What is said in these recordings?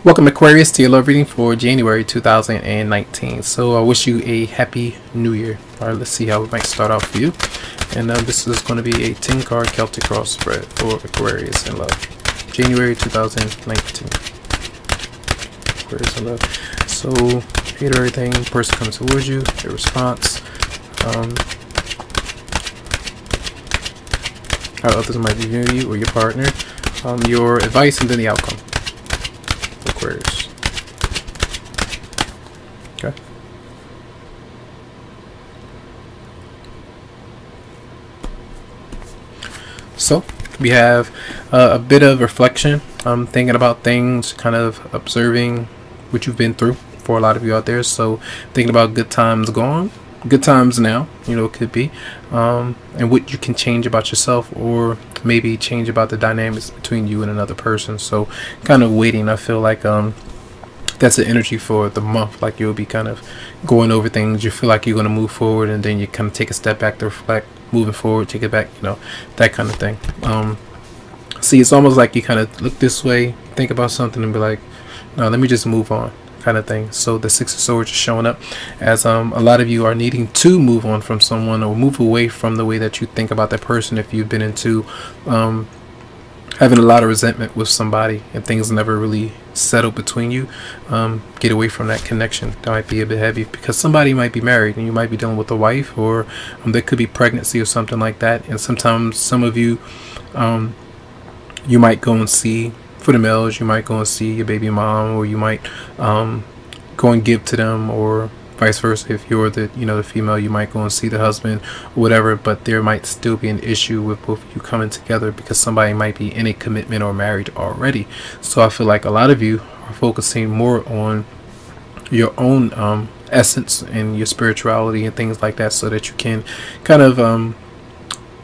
Welcome Aquarius to your love reading for January 2019. So I wish you a happy new year. Alright, let's see how we might start off for you. And this is going to be a 10 card Celtic cross spread for Aquarius in love. January 2019. Aquarius in love. So hate everything, person coming towards you, your response. How others might view you or your partner. Your advice and then the outcome. Aquarius. Okay. So we have a bit of reflection, thinking about things, kind of observing what you've been through for a lot of you out there. So thinking about good times gone, good times now, you know, it could be, and what you can change about yourself, or maybe change about the dynamics between you and another person. So kind of waiting. I feel like that's the energy for the month. Like you'll be kind of going over things, you feel like you're going to move forward, and then you kind of take a step back to reflect, moving forward, take it back, you know, that kind of thing. See, it's almost like you kind of look this way, think about something, and be like, no, let me just move on, kind of thing. So the Six of Swords is showing up as a lot of you are needing to move on from someone, or move away from the way that you think about that person. If you've been into having a lot of resentment with somebody and things never really settled between you, get away from that connection. That might be a bit heavy because somebody might be married and you might be dealing with a wife, or there could be pregnancy or something like that. And sometimes some of you you might go and see, for the males, you might go and see your baby mom, or you might go and give to them, or vice versa. If you're the, you know, the female, you might go and see the husband or whatever. But there might still be an issue with both of you coming together because somebody might be in a commitment or married already. So I feel like a lot of you are focusing more on your own essence and your spirituality and things like that, so that you can kind of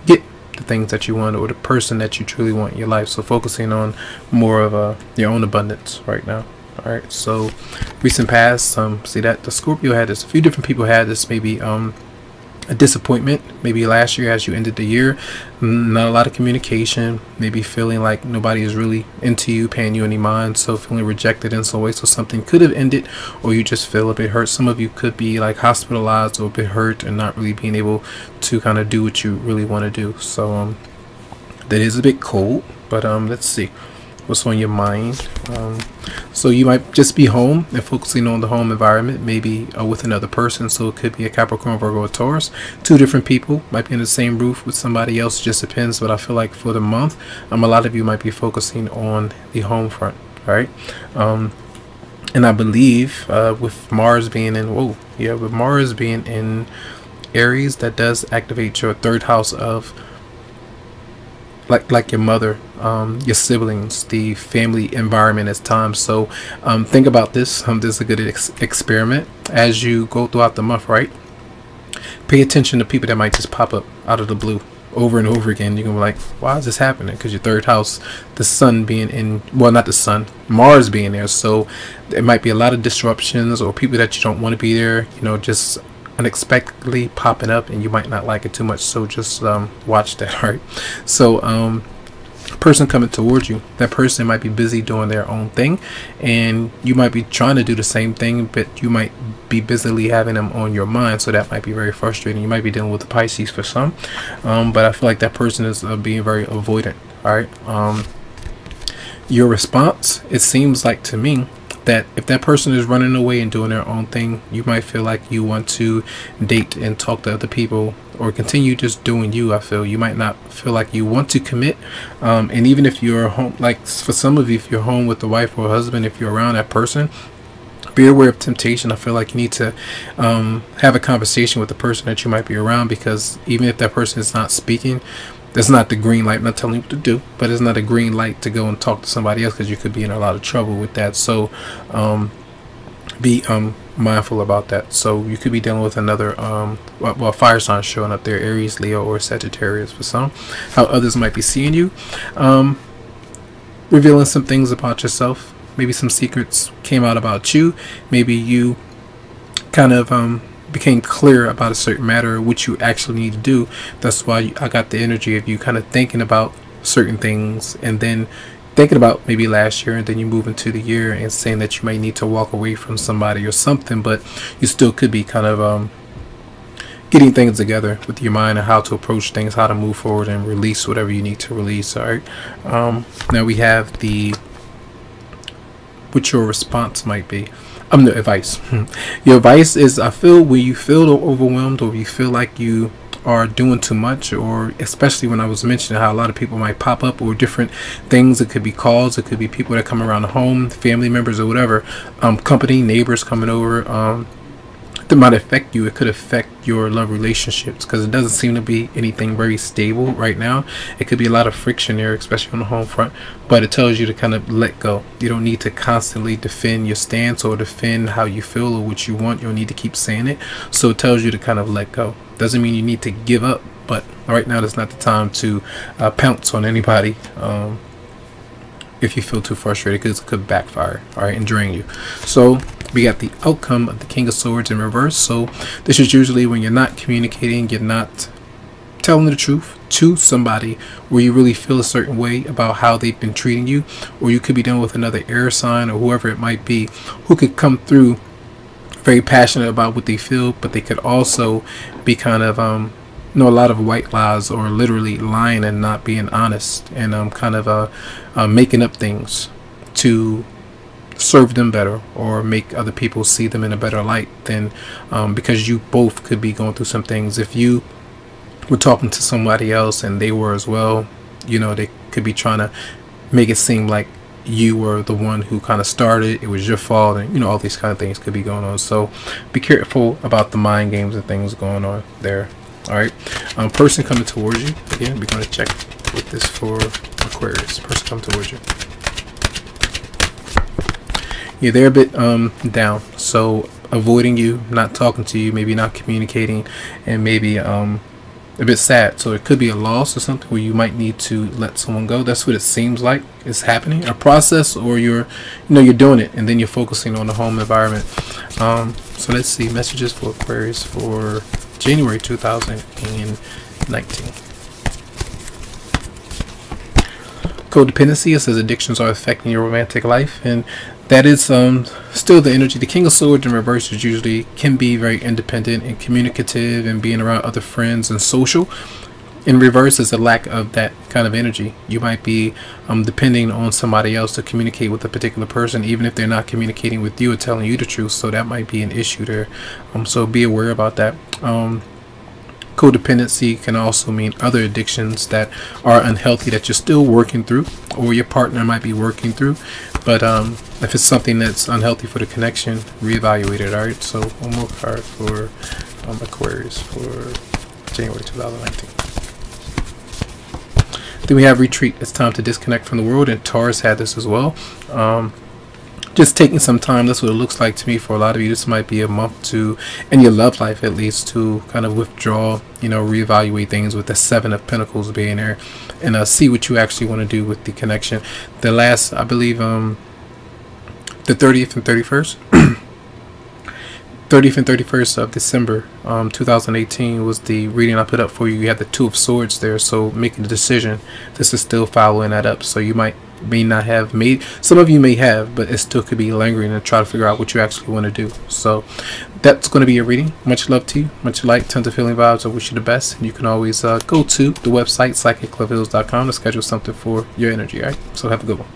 get the things that you want, or the person that you truly want in your life. So focusing on more of your own abundance right now. All right, so recent past, see that the Scorpio had this, a few different people had this, maybe a disappointment, maybe last year as you ended the year, not a lot of communication, maybe feeling like nobody is really into you, paying you any mind, so feeling rejected in some way. So something could have ended, or you just feel a bit hurt. Some of you could be like hospitalized or a bit hurt and not really being able to kind of do what you really want to do. So that is a bit cold, but let's see what's on your mind. So you might just be home and focusing on the home environment, maybe with another person. So it could be a Capricorn, Virgo, or Taurus. Two different people might be in the same roof with somebody else, just depends. But I feel like for the month, a lot of you might be focusing on the home front. All right. And I believe with Mars being in, with Mars being in Aries, that does activate your third house of like your mother, your siblings, the family environment at times. So think about this. This is a good experiment as you go throughout the month, right? Pay attention to people that might just pop up out of the blue over and over again. You're gonna be like, why is this happening? Because your third house, the sun being in, well, not the sun, Mars being there. So there might be a lot of disruptions, or people that you don't want to be there, you know, just unexpectedly popping up, and you might not like it too much. So just watch that. All right. So person coming towards you, that person might be busy doing their own thing, and you might be trying to do the same thing, but you might be busily having them on your mind. So that might be very frustrating. You might be dealing with the Pisces for some, but I feel like that person is being very avoidant. All right. Your response, it seems like to me that if that person is running away and doing their own thing, you might feel like you want to date and talk to other people, or continue just doing you. I feel you might not feel like you want to commit, and even if you're home, like for some of you, if you're home with the wife or husband, if you're around that person, be aware of temptation. I feel like you need to have a conversation with the person that you might be around, because even if that person is not speaking, that's not the green light. I'm not telling you what to do, but it's not a green light to go and talk to somebody else, because you could be in a lot of trouble with that. So be mindful about that. So you could be dealing with another well, fire sign showing up there, Aries, Leo, or Sagittarius for some. How others might be seeing you, revealing some things about yourself. Maybe some secrets came out about you. Maybe you kind of became clear about a certain matter, which you actually need to do. That's why I got the energy of you kind of thinking about certain things, and then thinking about maybe last year, and then you move into the year and saying that you might need to walk away from somebody or something, but you still could be kind of getting things together with your mind and how to approach things, how to move forward and release whatever you need to release. All right. Now we have what your response might be. The advice. Your advice is, I feel when you feel overwhelmed, or you feel like you are doing too much, or especially when I was mentioning how a lot of people might pop up, or different things. It could be calls, it could be people that come around the home, family members or whatever, company, neighbors coming over, that might affect you. It could affect your love relationships, because it doesn't seem to be anything very stable right now. It could be a lot of friction there, especially on the home front, but it tells you to kind of let go. You don't need to constantly defend your stance or defend how you feel or what you want. You don't need to keep saying it. So it tells you to kind of let go. Doesn't mean you need to give up, but right now that's not the time to pounce on anybody if you feel too frustrated, because it could backfire, all right, and drain you. So we got the outcome of the King of Swords in reverse. So this is usually when you're not communicating, you're not telling the truth to somebody, where you really feel a certain way about how they've been treating you, or you could be dealing with another air sign or whoever it might be, who could come through very passionate about what they feel, but they could also be kind of a lot of white lies, or literally lying and not being honest, and kind of making up things to serve them better, or make other people see them in a better light than, because you both could be going through some things. If you were talking to somebody else and they were as well, they could be trying to make it seem like you were the one who kind of started, it was your fault, and all these kind of things could be going on. So be careful about the mind games and things going on there. All right. Person coming towards you. Again, we're going to check with this for Aquarius. Person coming towards you. Yeah, they're a bit down, so avoiding you, not talking to you, maybe not communicating, and maybe a bit sad. So it could be a loss or something where you might need to let someone go. That's what it seems like is happening. A process, or you're doing it and then you're focusing on the home environment. So let's see messages for Aquarius for January 2019. Codependency. It says addictions are affecting your romantic life, and that is still the energy. The King of Swords in reverse is usually can be very independent and communicative and being around other friends and social. In reverse is a lack of that kind of energy. You might be depending on somebody else to communicate with a particular person, even if they're not communicating with you or telling you the truth. So that might be an issue there. So be aware about that. Codependency can also mean other addictions that are unhealthy that you're still working through, or your partner might be working through. But if it's something that's unhealthy for the connection, reevaluate it. All right. So one more card for Aquarius for January 2019. Then we have retreat. It's time to disconnect from the world, and Taurus had this as well. Just taking some time. That's what it looks like to me for a lot of you. This might be a month to, in your love life at least, to kind of withdraw, reevaluate things, with the Seven of Pentacles being there, and see what you actually want to do with the connection. The last, I believe, the 30th and 31st. 30th and 31st of December 2018 was the reading I put up for you. You had the Two of Swords there, so making a decision. This is still following that up. So you may not have made, some of you may have, but it still could be lingering and try to figure out what you actually want to do. So that's going to be your reading. Much love to you, much light, tons of healing vibes. I wish you the best, and you can always go to the website psychicloveheals.com to schedule something for your energy. All right, so have a good one.